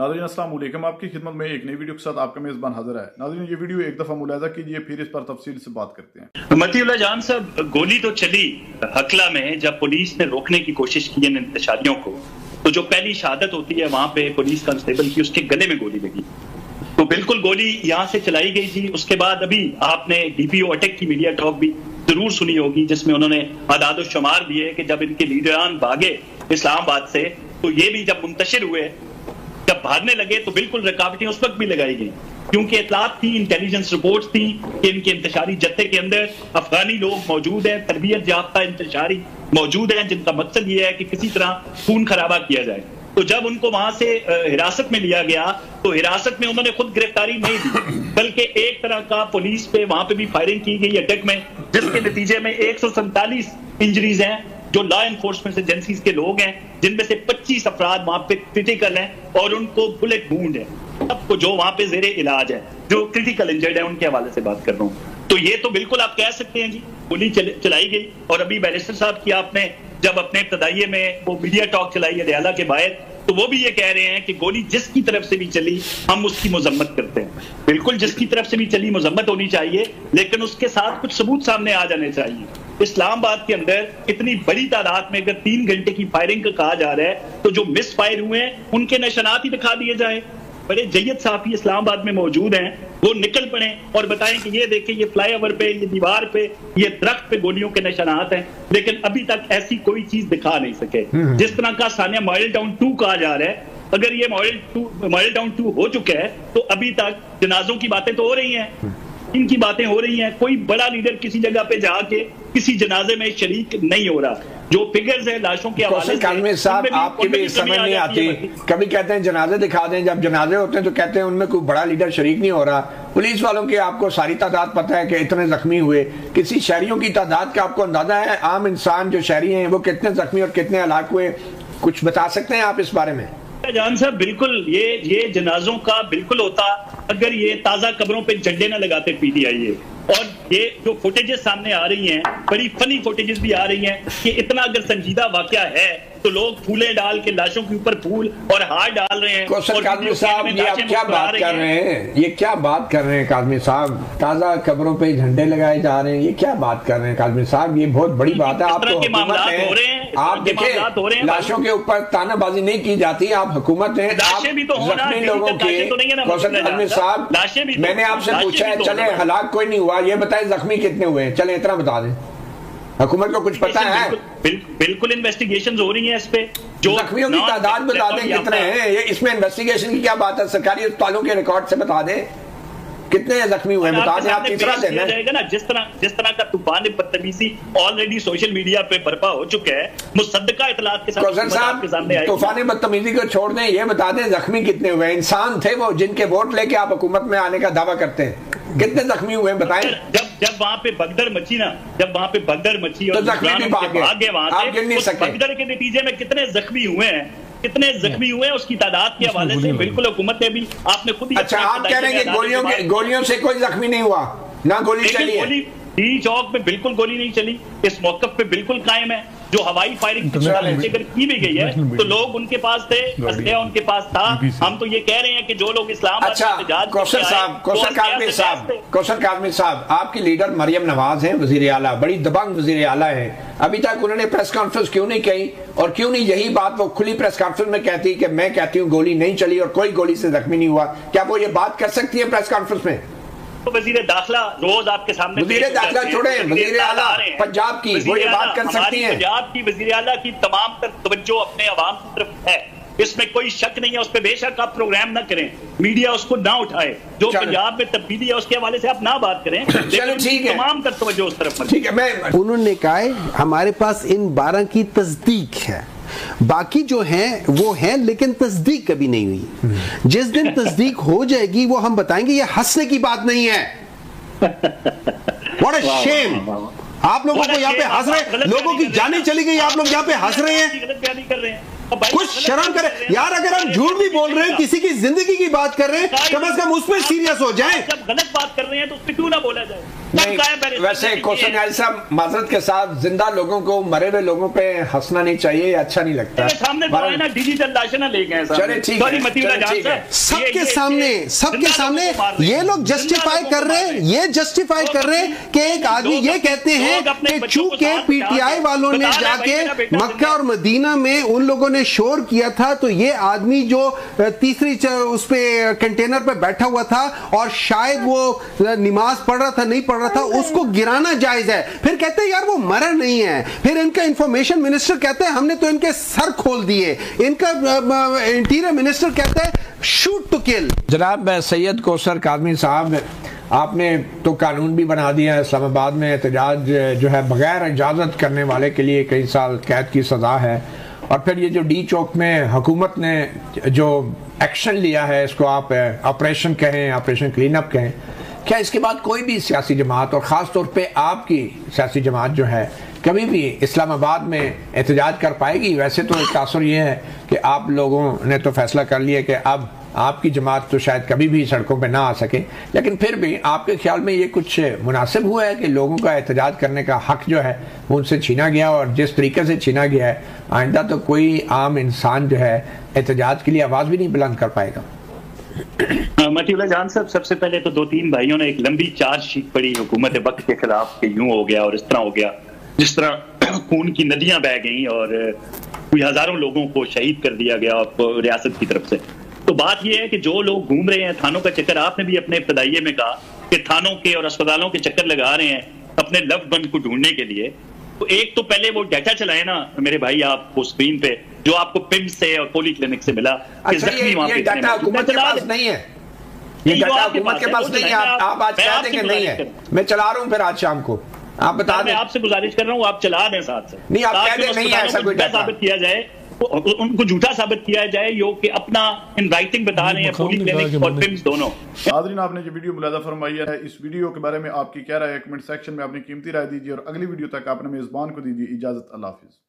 नाज़रीन अस्सलाम वालेकुम, आपकी खिदमत में एक नई वीडियो के साथ आपका मेज़बान हाजिर है। नाज़रीन ये वीडियो एक दफ़ा मुलाहिज़ा कीजिए, फिर इस पर तफसील से बात करते हैं। मतीउल्लाह जान साहब, गोली तो चली हकला में जब पुलिस ने रोकने की कोशिश की इन इंतशारियों को, तो जो पहली शहादत होती है वहां पे पुलिस कांस्टेबल की, उसके गले में गोली लगी। तो बिल्कुल गोली यहाँ से चलाई गई थी। उसके बाद अभी आपने DPO अटैक की मीडिया टॉक भी जरूर सुनी होगी, जिसमें उन्होंने आदाद शुमार दिए कि जब इनके लीडरान भागे इस्लामाबाद से, तो ये भी जब मुंतशिर हुए, जब भागने लगे तो बिल्कुल रुकावटें उस वक्त भी लगाई गई, क्योंकि इतलात थी, इंटेलिजेंस रिपोर्ट्स थी कि इनके इंतशारी जत्थे के अंदर अफगानी लोग मौजूद हैं, तरबियत याफ्ता इंतशारी मौजूद हैं, जिनका मकसद ये है कि किसी तरह खून खराबा किया जाए। तो जब उनको वहां से हिरासत में लिया गया, तो हिरासत में उन्होंने खुद गिरफ्तारी नहीं दी, बल्कि एक तरह का पुलिस पे वहां पे भी फायरिंग की गई अटैक में, जिसके नतीजे में 147 इंजरीज हैं। जो लॉ एनफोर्समेंट एजेंसीज के लोग हैं, जिनमें से 25 अफराद वहां पे क्रिटिकल हैं और उनको बुलेट वूंड है। सबको जो वहां पे जेरे इलाज है, जो क्रिटिकल इंजर्ड है, उनके हवाले से बात कर रहा हूँ। तो ये तो बिल्कुल आप कह सकते हैं जी गोली चलाई गई। और अभी बैरिस्टर साहब की आपने जब अपने इब्तदाइये में वो मीडिया टॉक चलाई है रियाला के बाहर, तो वो भी ये कह रहे हैं कि गोली जिसकी तरफ से भी चली हम उसकी मजम्मत करते हैं। बिल्कुल जिसकी तरफ से भी चली मजम्मत होनी चाहिए, लेकिन उसके साथ कुछ सबूत सामने आ जाने चाहिए। इस्लामाबाद के अंदर इतनी बड़ी तादाद में अगर 3 घंटे की फायरिंग का कहा जा रहा है, तो जो मिस फायर हुए हैं उनके निशानात ही दिखा दिए जाए। बड़े जय्यद साहब इस्लामाबाद में मौजूद हैं, वो निकल पड़े और बताएं कि ये देखें, ये फ्लाईओवर पे, ये दीवार पे, ये दरख्त पे गोलियों के निशानात हैं। लेकिन अभी तक ऐसी कोई चीज दिखा नहीं सके। जिस तरह का सानिया मॉडल टाउन 2 कहा जा रहा है, अगर ये मॉडल टाउन 2 हो चुका है, तो अभी तक जनाजों की बातें तो हो रही हैं, इनकी बातें हो रही हैं। कोई बड़ा लीडर किसी जगह पे जाके किसी जनाजे में शरीक नहीं हो रहा। जो फिगर्स है लाशों के हवाले से, साहब आपकी भी समझ नहीं आती। कभी कहते हैं जनाजे दिखा दें, जब जनाजे होते हैं तो कहते हैं उनमें कोई बड़ा लीडर शरीक नहीं हो रहा। पुलिस वालों की आपको सारी तादाद पता है कि इतने जख्मी हुए। किसी शहरियों की तादाद का आपको अंदाजा है? आम इंसान जो शहरी हैं वो कितने जख्मी और कितने हलाक हुए, कुछ बता सकते हैं आप इस बारे में? जान साहब, बिल्कुल ये जनाजों का बिल्कुल होता अगर ये ताजा कब्रों पे झंडे ना लगाते PTI। और ये जो फुटेजेस सामने आ रही हैं, बड़ी फनी फुटेजेस भी आ रही हैं कि इतना अगर संजीदा वाकया है तो लोग फूले डाल के लाशों के ऊपर फूल और हार डाल रहे हैं। काज़मी साहब, ये आप क्या बात कर रहे हैं? ये क्या बात कर रहे हैं काज़मी साहब? ताजा कब्रों पे झंडे लगाए जा रहे हैं, ये क्या बात कर रहे हैं काज़मी साहब? ये बहुत बड़ी बात है। आप तो आप देखिए, लाशों के ऊपर तानाबाजी नहीं की जाती, आप हुकूमत हैं। जख्मी लोगों के काज़मी साहब, मैंने आपसे पूछा है, चले हलाक कोई नहीं हुआ, ये बताए जख्मी कितने हुए हैं? चले इतना बता दें, हुकूमत को कुछ पता है? बिल्कुल इन्वेस्टिगेशन हो रही है इस पे। जो जख्मियों की तादाद बता दें कितने हैं, ये इसमें इन्वेस्टिगेशन की क्या बात है? सरकारी अस्पतालों के रिकॉर्ड से बता दें कितने जख्मी हुए, बता दें। आप तीसरा देना जाएगा ना, जिस तरह का तूफान बदतमीजी ऑलरेडी सोशल मीडिया पे बर्पा हो चुका है, मुसद्दका इतलात के साथ तूफान बदतमीजी को छोड़ दें, ये बता दें जख्मी कितने हुए? इंसान थे वो जिनके वोट लेके आप हुकूमत में आने का दावा करते हैं, कितने जख्मी हुए बताएं? जब वहां पे भगदड़ मची ना, जब वहां पे भगदड़ मची और जख्मी भी भागे वहां से, भगदड़ के नतीजे में कितने जख्मी हुए हैं, कितने जख्मी हुए हैं, उसकी तादाद के हवाले से बिल्कुल हुकूमत ने भी, आपने खुद ही। अच्छा, आप कह रहे हैं कि गोलियों से कोई जख्मी नहीं हुआ, ना गोली चली है? चौक में बिल्कुल गोली नहीं चली, इस मौकफ पे बिल्कुल कायम है। जो हवाई फायरिंग अगर की भी गई है, तो लोग उनके पास थे, असलहा उनके पास था। हम तो ये कह रहे हैं कि जो लोग इस्लामाबाद कौसर काज़मी साहब, आपकी लीडर मरियम नवाज हैं, वजीर आला, बड़ी दबंग वजीर आला है। अभी तक उन्होंने प्रेस कॉन्फ्रेंस क्यों नहीं की? और क्यों नहीं यही बात वो खुली प्रेस कॉन्फ्रेंस में कहती कि मैं कहती हूँ गोली नहीं चली और कोई गोली से जख्मी नहीं हुआ? क्या वो ये बात कर सकती है प्रेस कॉन्फ्रेंस में? तो वजीर दाखिला रोज आपके सामने, वजीर दाखिला छोड़े, वजीर आला पंजाब की, वो ये बात कर सकती है? पंजाब की वजीर आला की तमाम तवज्जो अपने अवाम की तरफ है, इसमें कोई शक नहीं है। उस पर बेशक आप प्रोग्राम ना करें, मीडिया उसको ना उठाए, जो पंजाब में तब्दीली है उसके हवाले से आप ना बात करें, चलो ठीक है, तमाम तर तवज्जो उस तरफ। ठीक है, मैं उन्होंने कहा हमारे पास इन 12 की तस्दीक है, बाकी जो हैं वो हैं, लेकिन तस्दीक कभी नहीं हुई। जिस दिन तस्दीक हो जाएगी वो हम बताएंगे। ये हंसने की बात नहीं है। What a shame! आप लोगों को यहाँ पे हंस रहे, लोगों की जानें चली गई, आप लोग यहाँ पे हंस रहे हैं। कुछ शर्म करें यार, अगर हम झूठ भी बोल रहे हैं, किसी की जिंदगी की बात कर रहे हैं, कम से कम उस पर सीरियस हो जाए। जब गलत बात कर रहे हैं तो उस पर क्यों ना बोला जाए? वैसे क्वेश्चन ऐसा माजरत के साथ जिंदा लोगों को मरे हुए लोगों पे हंसना नहीं चाहिए, अच्छा नहीं लगता। सामने तो है ना डिजिटल लाशें ले गए सबके सामने ये लोग जस्टिफाई कर रहे हैं, कि एक आदमी ये कहते हैं कि चूंकि पीटीआई वालों ने जाके मक्का और मदीना में उन लोगों ने शोर किया था, तो ये आदमी जो तीसरी उस पे कंटेनर पे बैठा हुआ था और शायद वो नमाज पढ़ रहा था, नहीं पढ़ रहा था, उसको गिराना जायज है। फिर कहते हैं यार वो मरा नहीं है। फिर इनका इंफॉर्मेशन मिनिस्टर कहते हैं हमने तो इनके सर खोल दिए। इनका इंटीरियर मिनिस्टर कहता है शूट टू किल। जनाब सैयद कौसर कादमी साहब, आपने तो कानून भी बना दिया है, इस्लामाबाद में एहतजाज जो है बगैर इजाज़त करने वाले के लिए कई साल कैद की सज़ा है। और फिर ये जो डी चौक में हुकूमत ने जो एक्शन लिया है, इसको आप ऑपरेशन कहें, ऑपरेशन क्लीन अप कहें, क्या इसके बाद कोई भी सियासी जमात और ख़ास तौर पे आपकी सियासी जमात जो है कभी भी इस्लामाबाद में एहतजाज कर पाएगी? वैसे तो एक तासुर ये है कि आप लोगों ने तो फैसला कर लिया कि अब आपकी जमात तो शायद कभी भी सड़कों पे ना आ सके, लेकिन फिर भी आपके ख्याल में ये कुछ मुनासिब हुआ है कि लोगों का एहतजाज करने का हक जो है वो उनसे छीना गया, और जिस तरीके से छीना गया है आइंदा तो कोई आम इंसान जो है एहतजाज के लिए आवाज़ भी नहीं बुलंद कर पाएगा? मतीउल्लाह जान साहब, सबसे पहले तो 2-3 भाइयों ने एक लंबी चार्जशीट पड़ी हुकूमत वक्त के खिलाफ कि यूं हो गया और इस तरह हो गया, जिस तरह खून की नदियां बह गई और कोई हजारों लोगों को शहीद कर दिया गया रियासत की तरफ से। तो बात यह है कि जो लोग घूम रहे हैं थानों का चक्कर, आपने भी अपने इब्तदाइये में कहा कि थानों के और अस्पतालों के चक्कर लगा रहे हैं अपने लव्ड वन को ढूंढने के लिए, तो एक तो पहले वो डाटा चलाए ना मेरे भाई आप वो स्क्रीन पे जो आपको पिम्स से और पोली क्लिनिक से मिला। अच्छा, ये डाटा हुकूमत के पास नहीं है, ये डाटा हुकूमत के पास नहीं है। आप आज कह देंगे नहीं है, मैं चला रहा हूँ फिर आज शाम को आप बता दें। आपसे गुजारिश कर रहा हूँ आप चला दें साथ से, नहीं आप कह दें नहीं है ऐसा कोई डाटा साबित किया जाए, उनको झूठा साबित किया जाए यो कि अपना इन राइटिंग बता रहे हैं पोली क्लिनिक और पिम्स दोनों। नाज़रीन, आपने जो वीडियो मुलाज़ा फरमाई है, इस वीडियो के बारे में आपकी क्या राय है? कमेंट सेक्शन में अपनी कीमती राय दीजिए और अगली वीडियो तक आपने मेज़बान को दीजिए इजाजत। अल्लाह हाफिज़।